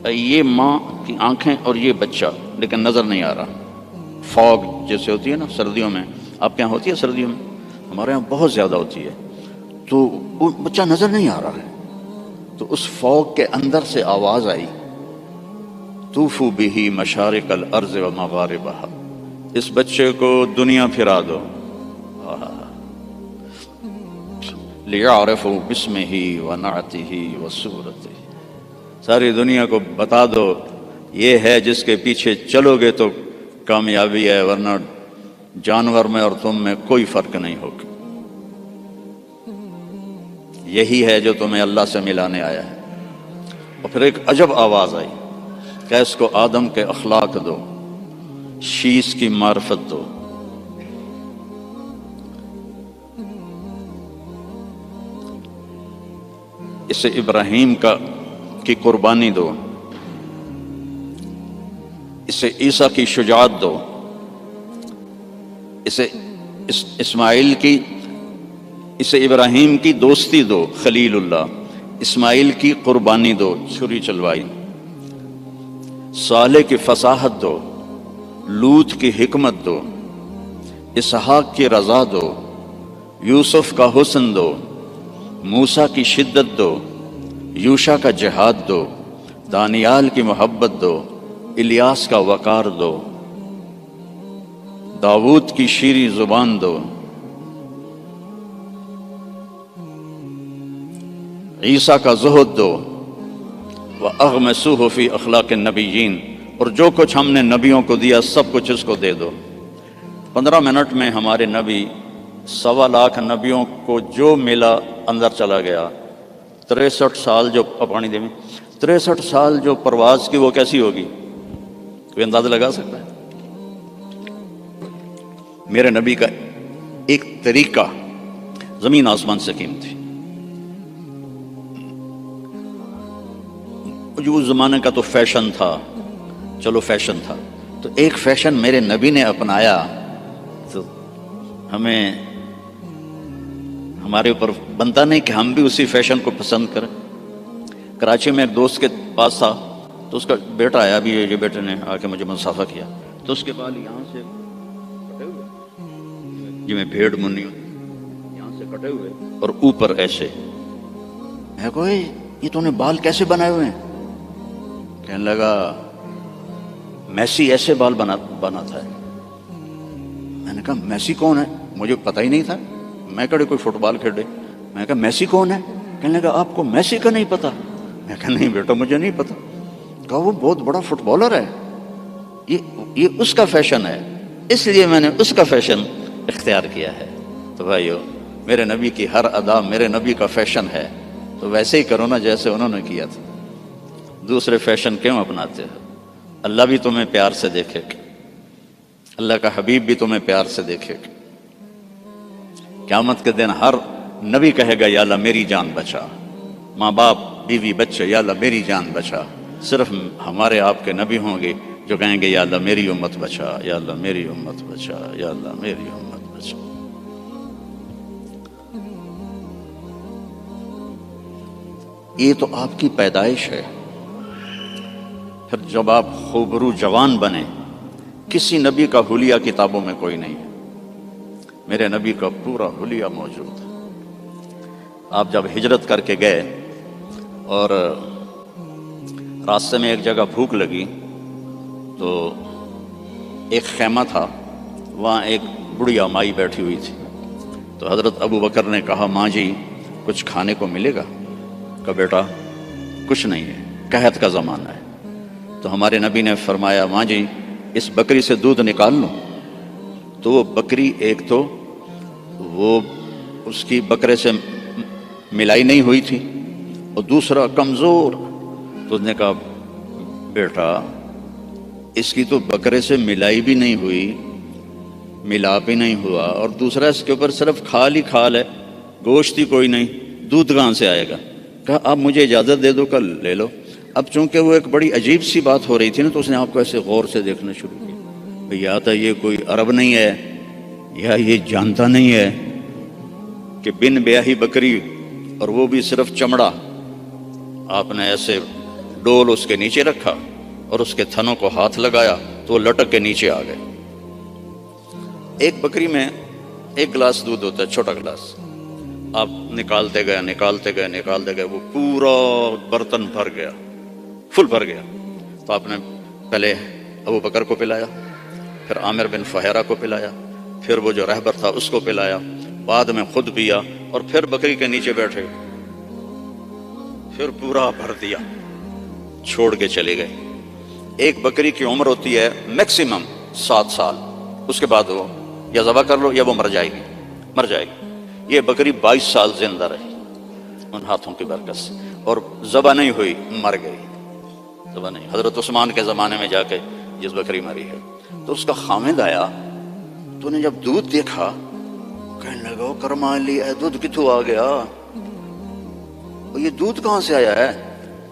یہ ماں کی آنکھیں اور یہ بچہ، لیکن نظر نہیں آ رہا۔ فوگ جیسے ہوتی ہے نا سردیوں میں، آپ کے یہاں ہوتی ہے سردیوں میں، ہمارے یہاں بہت زیادہ ہوتی ہے، تو وہ بچہ نظر نہیں آ رہا ہے۔ تو اس فوگ کے اندر سے آواز آئی، طوفوا بہ مشارق الارض و مغاربہا، اس بچے کو دنیا پھرا دو، لیعرفوا باسمہ ونعتہ وصورتہ، ساری دنیا کو بتا دو یہ ہے جس کے پیچھے چلو گے تو کامیابی ہے، ورنہ جانور میں اور تم میں کوئی فرق نہیں ہوگا، یہی ہے جو تمہیں اللہ سے ملانے آیا ہے۔ اور پھر ایک عجب آواز آئی کہ اس کو آدم کے اخلاق دو، شیش کی معرفت دو۔ اسے ابراہیم کی قربانی دو، اسے عیسیٰ کی شجاعت دو، اسے ابراہیم کی دوستی دو، خلیل اللہ، اسماعیل کی قربانی دو، چھری چلوائی، صالح کی فصاحت دو، لوط کی حکمت دو، اسحاق کی رضا دو، یوسف کا حسن دو، موسیٰ کی شدت دو، یوشع کا جہاد دو، دانیال کی محبت دو، الیاس کا وقار دو، داؤد کی شیریں زبان دو، عیسیٰ کا زہد دو، وَأَغْمِسُوهُ فِي أَخْلَاقِ النَّبِيِّينَ، اور جو کچھ ہم نے نبیوں کو دیا سب کچھ اس کو دے دو۔ 15 منٹ میں ہمارے نبی 1.25 لاکھ نبیوں کو جو ملا اندر چلا گیا۔ 63 سال جو پانی دے میں 63 سال جو پرواز کی وہ کیسی ہوگی؟ کوئی اندازہ لگا سکتا ہے؟ میرے نبی کا ایک طریقہ زمین آسمان سے قیمتی، جو اس زمانے کا تو فیشن تھا، چلو فیشن تھا، تو ایک فیشن میرے نبی نے اپنایا تو ہمیں ہمارے اوپر بنتا نہیں کہ ہم بھی اسی فیشن کو پسند کریں۔ کراچی میں ایک دوست کے پاس تھا تو اس کا بیٹا آیا، ابھی یہ بیٹے نے آ کے مجھے مصافحہ کیا، تو اس کے بال یہاں سے کٹے ہوئے، جی میں بھیڑ منی ہوتی یہاں سے کٹے ہوئے اور اوپر ایسے۔ میں کہا یہ تو نے بال کیسے بنائے ہوئے ہیں؟ کہنے لگا میسی ایسے بال بناتا ہے۔ میں نے کہا میسی کون ہے؟ مجھے پتہ ہی نہیں تھا، میں کہا کوئی فٹ بال کھیلے۔ میں نے کہا میسی کون ہے؟ کہنے لگا آپ کو میسی کا نہیں پتا؟ میں کہا نہیں بیٹا مجھے نہیں پتا۔ کہا وہ بہت بڑا فٹ بالر ہے، یہ اس کا فیشن ہے، اس لیے میں نے اس کا فیشن اختیار کیا ہے۔ تو بھائیو میرے نبی کی ہر ادا میرے نبی کا فیشن ہے، تو ویسے ہی کرو نا جیسے انہوں نے کیا تھا۔ دوسرے فیشن کیوں اپناتے ہو؟ اللہ بھی تمہیں پیار سے دیکھے گا، اللہ کا حبیب بھی تمہیں پیار سے دیکھے گا۔ قیامت کے دن ہر نبی کہے گا یا اللہ میری جان بچا، ماں باپ بیوی بچے یا اللہ میری جان بچا۔ صرف ہمارے آپ کے نبی ہوں گے جو کہیں گے یا اللہ میری امت بچا، یا اللہ میری امت بچا، یا اللہ میری امت بچا۔ یہ تو آپ کی پیدائش ہے، پھر جب آپ خوبرو جوان بنے، کسی نبی کا حلیہ کتابوں میں کوئی نہیں ہے، میرے نبی کا پورا حلیہ موجود ہے۔ آپ جب ہجرت کر کے گئے اور راستے میں ایک جگہ بھوک لگی تو ایک خیمہ تھا، وہاں ایک بڑھیا مائی بیٹھی ہوئی تھی، تو حضرت ابو بکر نے کہا ماں جی کچھ کھانے کو ملے گا؟ کہا بیٹا کچھ نہیں ہے، قحط کا زمانہ ہے۔ تو ہمارے نبی نے فرمایا ماں جی اس بکری سے دودھ نکال لو۔ تو وہ بکری ایک تو وہ اس کی بکرے سے ملائی نہیں ہوئی تھی اور دوسرا کمزور، تو اس نے کہا بیٹا اس کی تو بکرے سے ملائی بھی نہیں ہوئی، ملاپ ہی نہیں ہوا، اور دوسرا اس کے اوپر صرف کھال ہی کھال ہے، گوشت ہی کوئی نہیں، دودھ کہاں سے آئے گا؟ کہا اب مجھے اجازت دے دو کل لے لو۔ اب چونکہ وہ ایک بڑی عجیب سی بات ہو رہی تھی نا، تو اس نے آپ کو ایسے غور سے دیکھنا شروع کیا، یا تو یہ کوئی عرب نہیں ہے یا یہ جانتا نہیں ہے کہ بن بیاہی بکری اور وہ بھی صرف چمڑا، آپ نے ایسے ڈول اس کے نیچے رکھا اور اس کے تھنوں کو ہاتھ لگایا تو وہ لٹک کے نیچے آ گئے۔ ایک بکری میں 1 گلاس دودھ ہوتا ہے، چھوٹا گلاس، آپ نکالتے گئے وہ پورا برتن بھر گیا، فل بھر گیا۔ تو آپ نے پہلے ابو بکر کو پلایا، پھر عامر بن فہیرہ کو پلایا، پھر وہ جو رہبر تھا اس کو پلایا، بعد میں خود پیا، اور پھر بکری کے نیچے بیٹھے، پھر پورا بھر دیا، چھوڑ کے چلے گئے۔ ایک بکری کی عمر ہوتی ہے میکسیمم 7 سال، اس کے بعد وہ یا ذبح کر لو یا وہ مر جائے گی۔ یہ بکری 22 سال زندہ رہی ان ہاتھوں کی برکت سے، اور ذبح نہیں ہوئی، مر گئی، ذبح نہیں۔ حضرت عثمان کے زمانے میں جا کے جس بکری مری ہے، تو اس کا خامد آیا، تو نے جب دودھ دیکھا کہنے لگا کرما لی دودھ کتوں آ گیا؟ یہ دودھ کہاں سے آیا ہے؟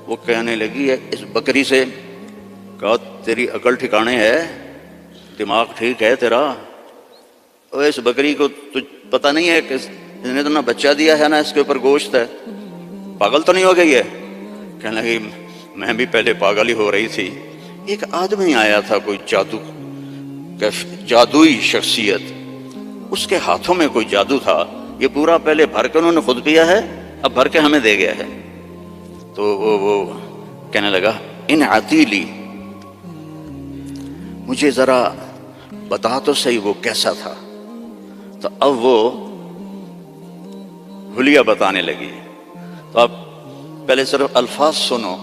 وہ کہنے لگی ہے اس بکری سے۔ کہا تیری عقل ٹھکانے ہے، دماغ ٹھیک ہے تیرا؟ اور اس بکری کو تجھ پتہ نہیں ہے کہ اس نے تو نہ بچہ دیا ہے نہ اس کے اوپر گوشت ہے، پاگل تو نہیں ہو گئی ہے؟ کہنے لگی میں بھی پہلے پاگل ہی ہو رہی تھی۔ ایک آدمی آیا تھا، کوئی جادوئی شخصیت، اس کے ہاتھوں میں کوئی جادو تھا، یہ پورا پہلے بھر کے انہوں نے خود پیا ہے، اب بھر کے ہمیں دے گیا ہے۔ تو وہ کہنے لگا ان عتیلی، مجھے ذرا بتا تو صحیح وہ کیسا تھا۔ تو اب وہ حلیہ بتانے لگی۔ تو اب پہلے صرف الفاظ سنو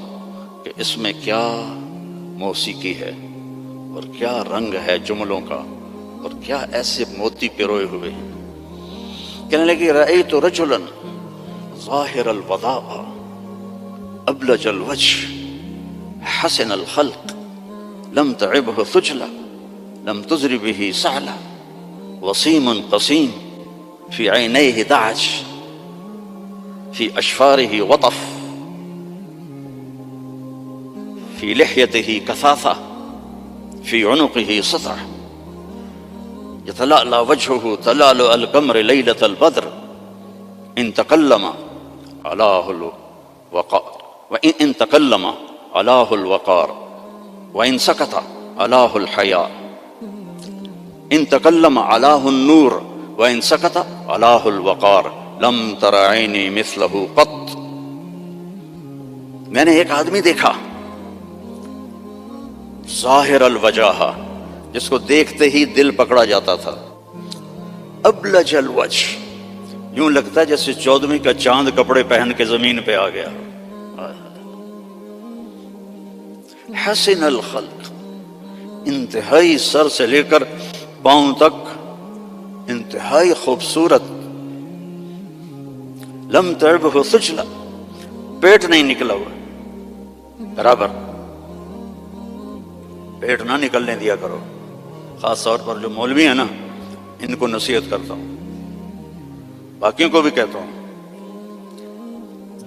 کہ اس میں کیا موسیقی ہے اور کیا رنگ ہے جملوں کا اور کیا ایسے موتی پروئے ہوئے۔ کہنے لگی رأیت رجلا ظاہر الوضاء ابلج الوجه حسن الخلق لم تعبه ثجلا لم تزر به سعلا وسيم قسيم في عينيه دعج في أشفاره وطف في لحيته كثاثة في عنقه سطع يتلألأ وجهه تلألؤ القمر ليلة البدر إن تكلم علاه الوقار وإن تكلم علاه الوقار وإن سكت علاه الحياء إن تكلم علاه النور وإن سكت علاه الوقار لم تر عيني مثله قط۔ میں نے ایک آدمی دیکھا ظاہر الوجہ، جس کو دیکھتے ہی دل پکڑا جاتا تھا، ابلج الوجہ، یوں لگتا ہے جیسے 14ویں کا چاند کپڑے پہن کے زمین پہ آ گیا، حسن الخلق، انتہائی سر سے لے کر پاؤں تک انتہائی خوبصورت، لم تعبہ ثجلا، پیٹ نہیں نکلا ہوا، برابر پیٹ نہ نکلنے دیا کرو۔ خاص طور پر جو مولوی ہیں نا، ان کو نصیحت کرتا ہوں، باقیوں کو بھی کہتا ہوں،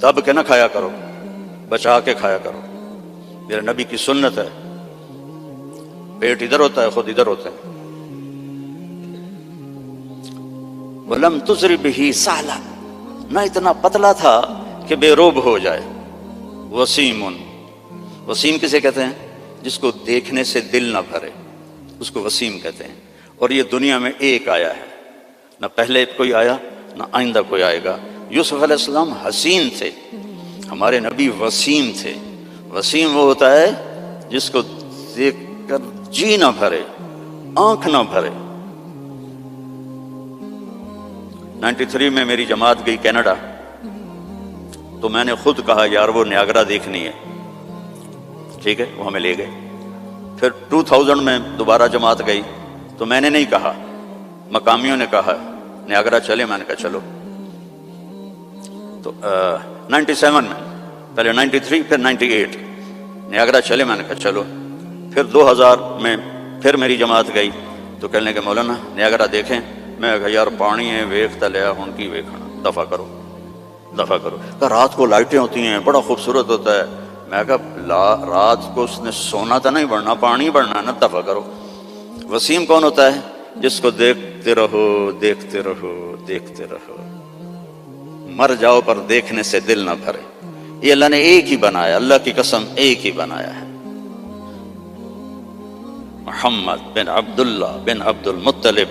دب کے نہ کھایا کرو، بچا کے کھایا کرو۔ میرے نبی کی سنت ہے، پیٹ ادھر ہوتا ہے، خود ادھر ہوتا ہے۔ وَلَمْ تُزْرِ بِهِ سَعْلًا، نہ اتنا پتلا تھا کہ بے روب ہو جائے۔ وسیم، وسیم کسے کہتے ہیں؟ جس کو دیکھنے سے دل نہ بھرے، اس کو وسیم کہتے ہیں۔ اور یہ دنیا میں ایک آیا ہے، نہ پہلے کوئی آیا نہ آئندہ کوئی آئے گا۔ یوسف علیہ السلام حسین تھے، ہمارے نبی وسیم تھے۔ وسیم وہ ہوتا ہے جس کو دیکھ کر جی نہ بھرے، آنکھ نہ بھرے۔ 93 میں میری جماعت گئی کینیڈا، تو میں نے خود کہا یار وہ نیاگرا دیکھنی ہے، ٹھیک ہے، وہ ہمیں لے گئے۔ پھر 2000 میں دوبارہ جماعت گئی، تو میں نے نہیں کہا، مقامیوں نے کہا نیاگرا چلے، میں نے کہا چلو۔ تو 97 میں، پہلے 93 پھر 98، نیاگرا چلے، میں نے کہا چلو۔ پھر 2000 میں پھر میری جماعت گئی، تو کہنے کہ مولانا نیاگرا دیکھیں۔ میں کہا یار پانی ہے ویکھتا لیا ہوں کی ویکھنا، دفع کرو دفع کرو۔ کہا رات کو لائٹیں ہوتی ہیں، بڑا خوبصورت ہوتا ہے۔ میں کہا رات کو اس نے سونا تو نہیں بڑھنا، پانی بڑھنا نا، دفع کرو۔ وسیم کون ہوتا ہے؟ جس کو دیکھتے رہو دیکھتے رہو دیکھتے رہو، مر جاؤ پر دیکھنے سے دل نہ بھرے۔ یہ اللہ نے ایک ہی بنایا، اللہ کی قسم ایک ہی بنایا ہے۔ محمد بن عبداللہ بن عبد المطلب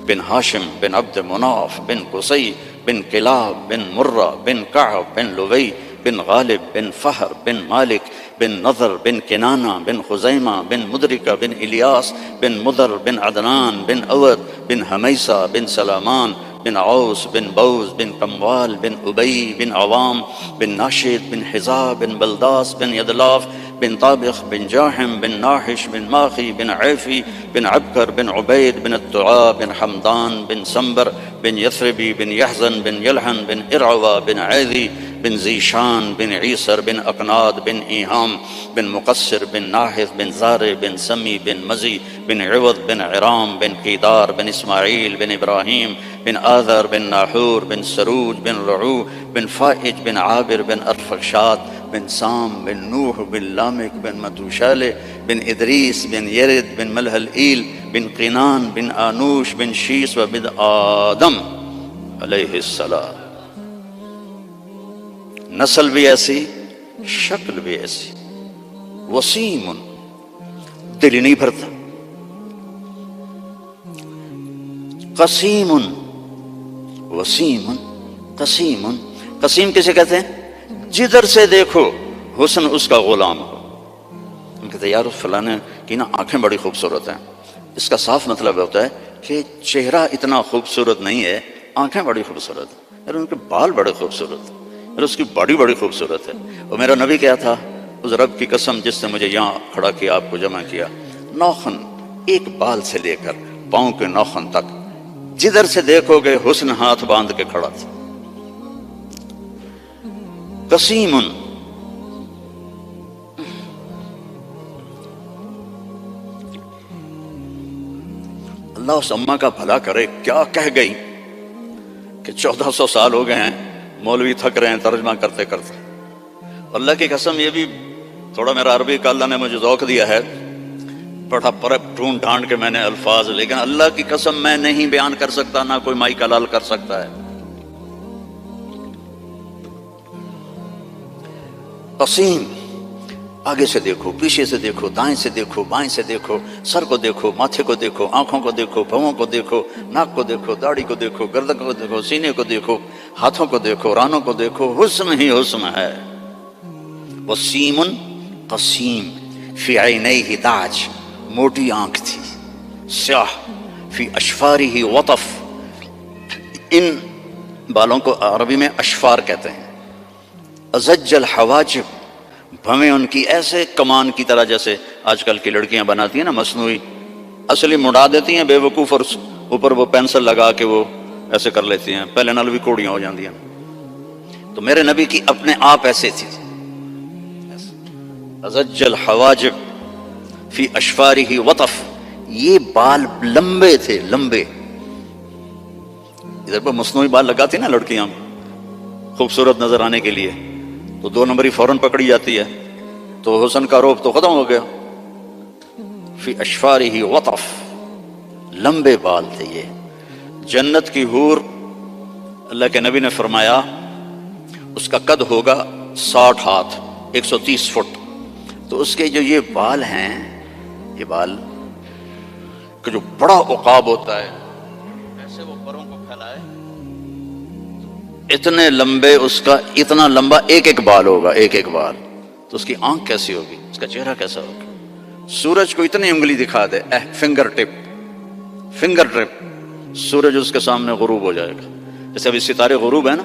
بن ہاشم بن عبد مناف بن قصی بن کلاب بن مرہ بن کعب بن لوی بن غالب بن فہر بن مالک بن نضر بن کنانہ بن خزیمہ بن مدرکہ بن الیاس بن مدر بن عدنان بن اود بن حمیسہ بن سلامان بن عوس بن بوز بن کموال بن ابی بن عوام بن ناشد بن حزاب بن بلداس بن یدلاف بن طابخ بن جاحم بن ناحش بن ماخی بن عیفی بن عبکر بن عبید بن الدعاء بن حمدان بن سنبر بن یثربی بن یحزن بن یلحن بن ارعوہ بن عیدی بن زیشان بن عیسر بن اقناد بن ایہام بن مقصر بن ناحث بن زارع بن سمی بن مزی بن عوض بن عرام بن قیدار بن اسماعیل بن ابراہیم بن آذر بن ناحور بن سروج بن رعو بن فائج بن عابر بن ارفخشاد بن سام بن نوح بن لامک بن متوشالہ بن ادریس بن یرد بن ملہل ایل بن قینان بن آنوش بن شیس و بن آدم علیہ السلام. نسل بھی ایسی، شکل بھی ایسی. وسیم، دل ہی نہیں بھرتا. قسیم، وسیم قسیم. قسیم کسے کہتے ہیں؟ جدھر سے دیکھو حسن اس کا غلام ہو. ہم کہتے ہیں یار فلانے کی نا آنکھیں بڑی خوبصورت ہیں. اس کا صاف مطلب ہوتا ہے کہ چہرہ اتنا خوبصورت نہیں ہے، آنکھیں بڑی خوبصورت ہیں، اور ان کے بال بڑے خوبصورت ہیں، اور اس کی باڈی بڑی خوبصورت ہے. اور میرا نبی کیا تھا، اس رب کی قسم جس نے مجھے یہاں کھڑا کیا، آپ کو جمع کیا، ناخن ایک بال سے لے کر پاؤں کے ناخن تک جدھر سے دیکھو گے حسن ہاتھ باندھ کے کھڑا تھا. قسیم، اللہ اس اماں کا بھلا کرے، کیا کہہ گئی کہ 1400 سال ہو گئے ہیں، مولوی تھک رہے ہیں ترجمہ کرتے کرتے. اللہ کی قسم یہ بھی تھوڑا میرا عربی کا اللہ نے مجھے ذوق دیا ہے، بڑا پرب ڈھونڈ ڈھانڈ کے میں نے الفاظ، لیکن اللہ کی قسم میں نہیں بیان کر سکتا، نہ کوئی مائی کلال کر سکتا ہے. قسیم، آگے سے دیکھو، پیچھے سے دیکھو، دائیں سے دیکھو، بائیں سے دیکھو، سر کو دیکھو، ماتھے کو دیکھو، آنکھوں کو دیکھو، پھووں کو دیکھو، ناک کو دیکھو، داڑھی کو دیکھو، گردن کو دیکھو، سینے کو دیکھو، ہاتھوں کو دیکھو، رانوں کو دیکھو، حسن ہی حسن ہے. وسیم قسیم، فی عینیہ تاج، موٹی آنکھ تھی، سیاہ، فی اشفارہ وطف، ان بالوں کو عربی میں اشفار کہتے ہیں. ازج الحواجب، بھویں ان کی ایسے کمان کی طرح جیسے آج کل کی لڑکیاں بناتی ہیں نا مصنوعی، اصلی مڑا دیتی ہیں بے وقوف، اور اوپر وہ پینسل لگا کے وہ ایسے کر لیتی ہیں، پہلے نال بھی کوڑیاں ہو جاندی ہیں. تو میرے نبی کی اپنے آپ ایسے تھی. ازج الحواجب فی اشفارہ وطف، یہ بال لمبے تھے، لمبے. ادھر پر مصنوعی بال لگاتی نا لڑکیاں خوبصورت نظر آنے کے لیے، تو 2 نمبری فوراً پکڑی جاتی ہے، تو حسن کا روپ تو ختم ہو گیا. فی اشفارہ وطف، لمبے بال تھے یہ. جنت کی حور، اللہ کے نبی نے فرمایا اس کا قد ہوگا 60 ہاتھ، 130 فٹ. تو اس کے جو یہ بال ہیں، یہ بال کہ جو بڑا عقاب ہوتا ہے، ایسے وہ پروں کو پھیلائے، اتنے لمبے، اس کا اتنا لمبا ایک ایک بال ہوگا، ایک ایک بال. تو اس کی آنکھ کیسی ہوگی، اس کا چہرہ کیسا ہوگا. سورج کو اتنی انگلی دکھا دے، فنگر ٹپ، سورج اس کے سامنے غروب ہو جائے گا. جیسے ابھی ستارے غروب ہے نا،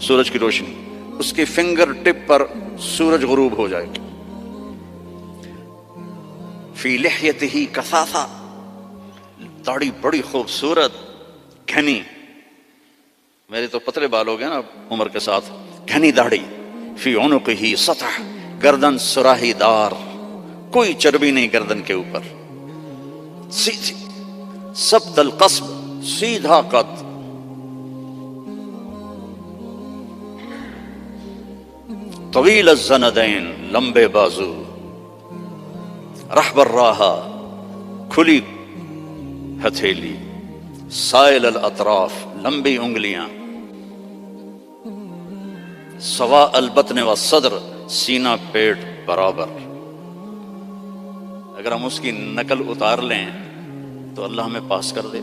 سورج کی روشنی، اس کی فنگر ٹپ پر سورج غروب ہو جائے گا. فی لحیتہ کثافہ، داڑھی بڑی خوبصورت گھنی، میرے تو پتلے بال ہو گئے نا عمر کے ساتھ، گھنی داڑھی. فی عنقہ سطح، گردن سراہی دار، کوئی چربی نہیں گردن کے اوپر، سیدھی. سبط القصب، سیدھا قد. طویل الزندین، لمبے بازو. رحب الراحہ، کھلی ہتھیلی. سائل الاطراف، لمبی انگلیاں. سوا البطن والصدر، سینہ پیٹ برابر. اگر ہم اس کی نقل اتار لیں تو اللہ ہمیں پاس کر دے.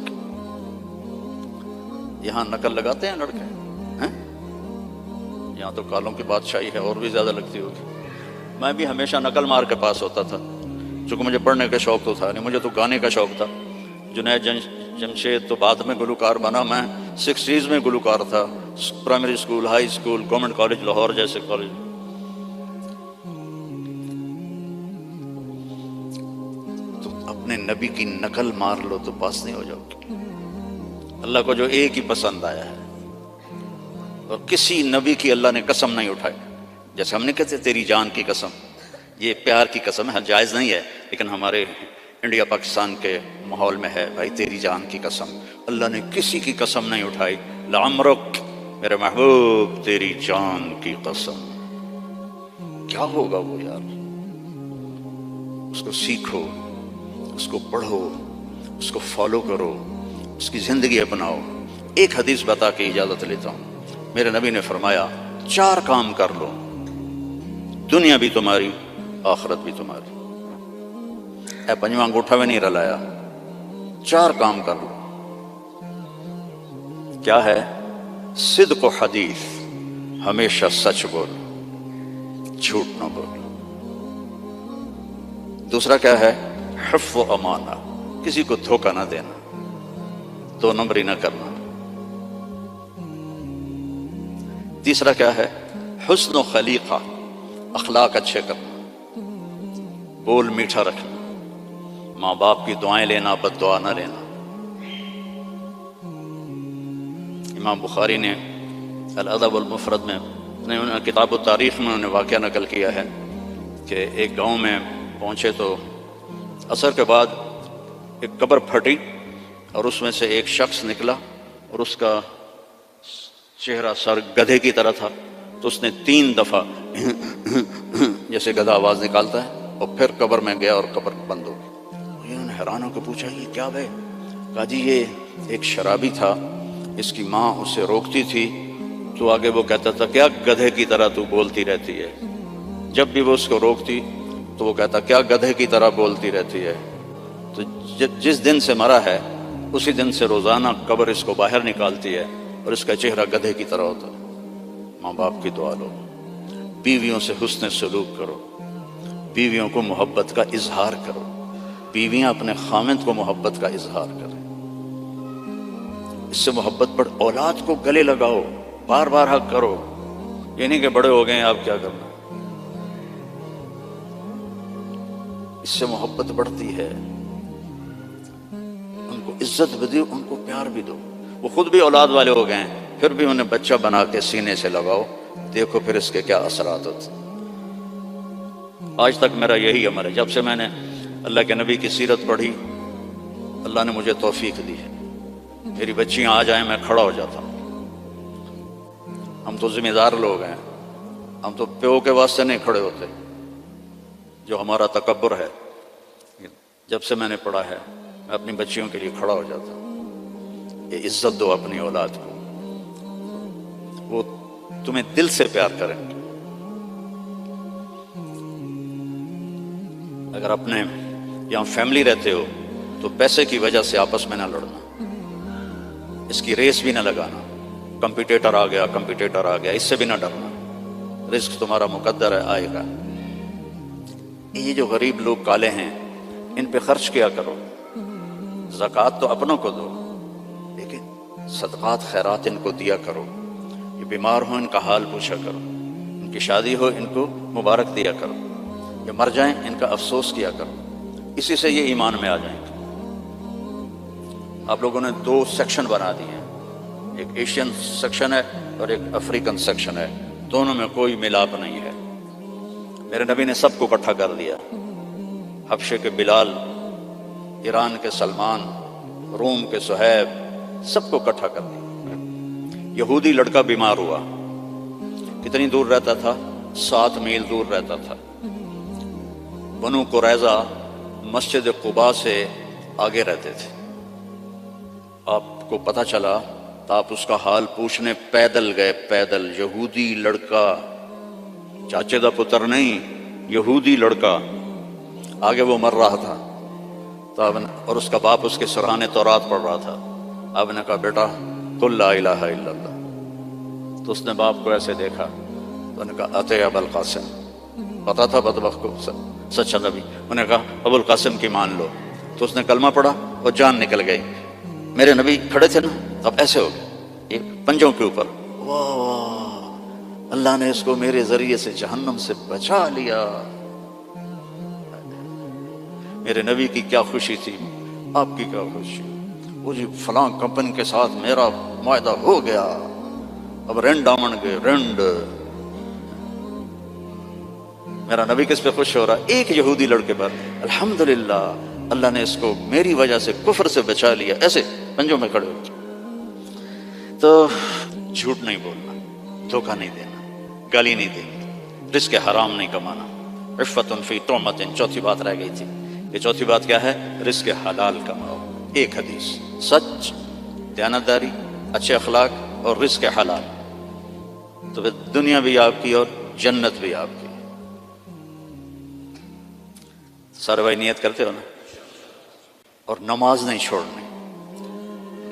یہاں نقل لگاتے ہیں لڑکے ہیں؟ یہاں تو کالوں کی بادشاہی ہے، اور بھی زیادہ لگتی ہوگی. میں بھی ہمیشہ نقل مار کے پاس ہوتا تھا، چونکہ مجھے پڑھنے کا شوق تو تھا نہیں، مجھے تو گانے کا شوق تھا. جنید جمشید تو بعد میں گلوکار بنا، میں 60s میں گلوکار تھا. Primary school, high school, government college Lahore جیسے کالج. تو اپنے نبی کی نقل مار لو تو پاس نہیں ہو جاؤ گے. اللہ کو جو ایک ہی پسند آیا ہے، اور کسی نبی کی اللہ نے قسم نہیں اٹھائی. جیسے ہم نے کہتے تیری جان کی قسم، یہ پیار کی قسم ہے، جائز نہیں ہے، لیکن ہمارے انڈیا پاکستان کے ماحول میں ہے، بھائی تیری جان کی قسم، اللہ نے کسی کی قسم نہیں اٹھائی، لعمرک میرے محبوب تیری جان کی قسم۔ کیا ہوگا وہ یار؟ اس کو سیکھو، اس کو پڑھو، اس کو فالو کرو، اس کی زندگی اپناؤ۔ ایک حدیث بتا کے اجازت لیتا ہوں۔ میرے نبی نے فرمایا 4 کام کر لو، دنیا بھی تمہاری، آخرت بھی تمہاری۔ اے پنجواں انگوٹھا میں نہیں رلایا، 4 کام کر لو۔ کیا ہے؟ صدق و حدیث، ہمیشہ سچ بول، جھوٹ نہ بول۔ دوسرا کیا ہے؟ حفظ و امانہ، کسی کو دھوکہ نہ دینا، 2 نمبری نہ کرنا۔ تیسرا کیا ہے؟ حسن و خلیقہ، اخلاق اچھے کرنا، بول میٹھا رکھنا، ماں باپ کی دعائیں لینا، بد دعا نہ لینا۔ امام بخاری نے الادب المفرد میں کتاب التاریخ میں انہوں نے واقعہ نقل کیا ہے کہ ایک گاؤں میں پہنچے تو عصر کے بعد ایک قبر پھٹی اور اس میں سے ایک شخص نکلا اور اس کا چہرہ سر گدھے کی طرح تھا، تو اس نے 3 دفعہ جیسے گدھا آواز نکالتا ہے اور پھر قبر میں گیا اور قبر بند ہو گئی۔ انہوں نے حیران ہو کے پوچھا یہ کیا ہے؟ کہا جی یہ ایک شرابی تھا، اس کی ماں اسے روکتی تھی تو آگے وہ کہتا تھا کیا گدھے کی طرح تو بولتی رہتی ہے، جب بھی وہ اس کو روکتی تو وہ کہتا کیا گدھے کی طرح بولتی رہتی ہے۔ تو جس دن سے مرا ہے اسی دن سے روزانہ قبر اس کو باہر نکالتی ہے اور اس کا چہرہ گدھے کی طرح ہوتا ہے۔ ماں باپ کی دعا لو، بیویوں سے حسن سلوک کرو، بیویوں کو محبت کا اظہار کرو، بیویاں اپنے خاوند کو محبت کا اظہار کریں، اس سے محبت بڑھ، اولاد کو گلے لگاؤ، بار بار حق کرو، یہ نہیں کہ بڑے ہو گئے ہیں آپ کیا کرنا۔ اس سے محبت بڑھتی ہے، ان کو عزت بھی دو، ان کو پیار بھی دو۔ وہ خود بھی اولاد والے ہو گئے ہیں پھر بھی انہیں بچہ بنا کے سینے سے لگاؤ، دیکھو پھر اس کے کیا اثرات ہوتے۔ آج تک میرا یہی عمل ہے، جب سے میں نے اللہ کے نبی کی سیرت پڑھی اللہ نے مجھے توفیق دی ہے، میری بچیاں آ جائیں میں کھڑا ہو جاتا ہوں۔ ہم تو ذمہ دار لوگ ہیں، ہم تو پیو کے واسطے نہیں کھڑے ہوتے، جو ہمارا تکبر ہے۔ جب سے میں نے پڑھا ہے میں اپنی بچیوں کے لیے کھڑا ہو جاتا ہوں، یہ عزت دو اپنی اولاد کو، وہ تمہیں دل سے پیار کریں گے۔ اگر اپنے یہاں فیملی رہتے ہو تو پیسے کی وجہ سے آپس میں نہ لڑنا، اس کی ریس بھی نہ لگانا، کمپیٹیٹر آ گیا کمپیٹیٹر آ گیا، اس سے بھی نہ ڈرنا، رزق تمہارا مقدر ہے، آئے گا۔ یہ جو غریب لوگ کالے ہیں ان پہ خرچ کیا کرو، زکوٰۃ تو اپنوں کو دو لیکن صدقات خیرات ان کو دیا کرو، یہ بیمار ہو ان کا حال پوچھا کرو، ان کی شادی ہو ان کو مبارک دیا کرو، یہ مر جائیں ان کا افسوس کیا کرو، اسی سے یہ ایمان میں آ جائیں گے۔ آپ لوگوں نے 2 سیکشن بنا دیے ہیں، ایک ایشین سیکشن ہے اور ایک افریقن سیکشن ہے، دونوں میں کوئی ملاپ نہیں ہے۔ میرے نبی نے سب کو اکٹھا کر دیا، حبشے کے بلال، ایران کے سلمان، روم کے صہیب، سب کو اکٹھا کر دیا۔ یہودی لڑکا بیمار ہوا، کتنی دور رہتا تھا؟ 7 میل دور رہتا تھا۔ بنو قریظہ مسجد قباء سے آگے رہتے تھے، آپ کو پتہ چلا تو آپ اس کا حال پوچھنے پیدل گئے، پیدل، یہودی لڑکا، چاچے دا پتر نہیں، یہودی لڑکا، آگے وہ مر رہا تھا تو اور اس کا باپ اس کے سرحانے تورات پڑھ رہا تھا۔ آپ نے کہا بیٹا قل لا الہ الا اللہ، تو اس نے باپ کو ایسے دیکھا تو نے کہا اتے ابو القاسم، پتا تھا بدبخت کو سچا نبی، انہوں نے کہا ابو القاسم کی مان لو، تو اس نے کلمہ پڑھا اور جان نکل گئی۔ میرے نبی کھڑے تھے نا، اب ایسے ہو گئے یہ پنجوں کے اوپر، واہ واہ اللہ نے اس کو میرے ذریعے سے جہنم سے بچا لیا۔ میرے نبی کی کیا خوشی تھی، آپ کی کیا خوشی، وہ جی فلاں کمپنی کے ساتھ میرا معاہدہ ہو گیا، اب رینڈ آمن گے رینڈ۔ میرا نبی کس پہ خوش ہو رہا؟ ایک یہودی لڑکے پر، الحمدللہ اللہ نے اس کو میری وجہ سے کفر سے بچا لیا، ایسے پنجوں میں کھڑے ہو۔ تو جھوٹ نہیں بولنا، دھوکہ نہیں دینا، گالی نہیں دینی، رزق حرام نہیں کمانا، عفت فی طعمت، چوتھی بات رہ گئی تھی۔ یہ چوتھی بات کیا ہے؟ رزق حلال کماؤ۔ ایک حدیث، سچ، دیانتداری، اچھے اخلاق اور رزق حلال، تو پھر دنیا بھی آپ کی اور جنت بھی آپ کی۔ سارے بھائی نیت کرتے ہو نا؟ اور نماز نہیں چھوڑنی۔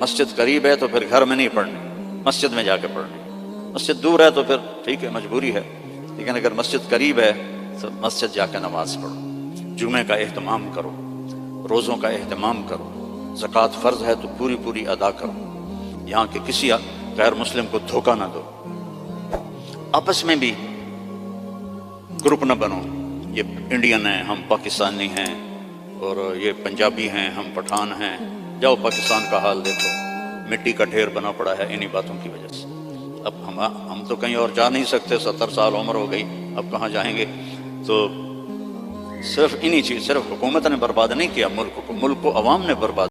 مسجد قریب ہے تو پھر گھر میں نہیں پڑھنی، مسجد میں جا کے پڑھنی۔ مسجد دور ہے تو پھر ٹھیک ہے، مجبوری ہے، لیکن اگر مسجد قریب ہے تو مسجد جا کے نماز پڑھو۔ جمعے کا اہتمام کرو، روزوں کا اہتمام کرو، زکوٰۃ فرض ہے تو پوری پوری ادا کرو، یہاں کے کسی غیر مسلم کو دھوکہ نہ دو۔ آپس میں بھی گروپ نہ بنو، یہ انڈین ہیں ہم پاکستانی ہیں، اور یہ پنجابی ہیں ہم پٹھان ہیں۔ جاؤ پاکستان کا حال دیکھو، مٹی کا ڈھیر بنا پڑا ہے انہی باتوں کی وجہ سے۔ اب ہم تو کہیں اور جا نہیں سکتے، 70 سال عمر ہو گئی، اب کہاں جائیں گے؟ تو صرف انہی چیز، صرف حکومت نے برباد نہیں کیا ملک کو، ملک کو عوام نے برباد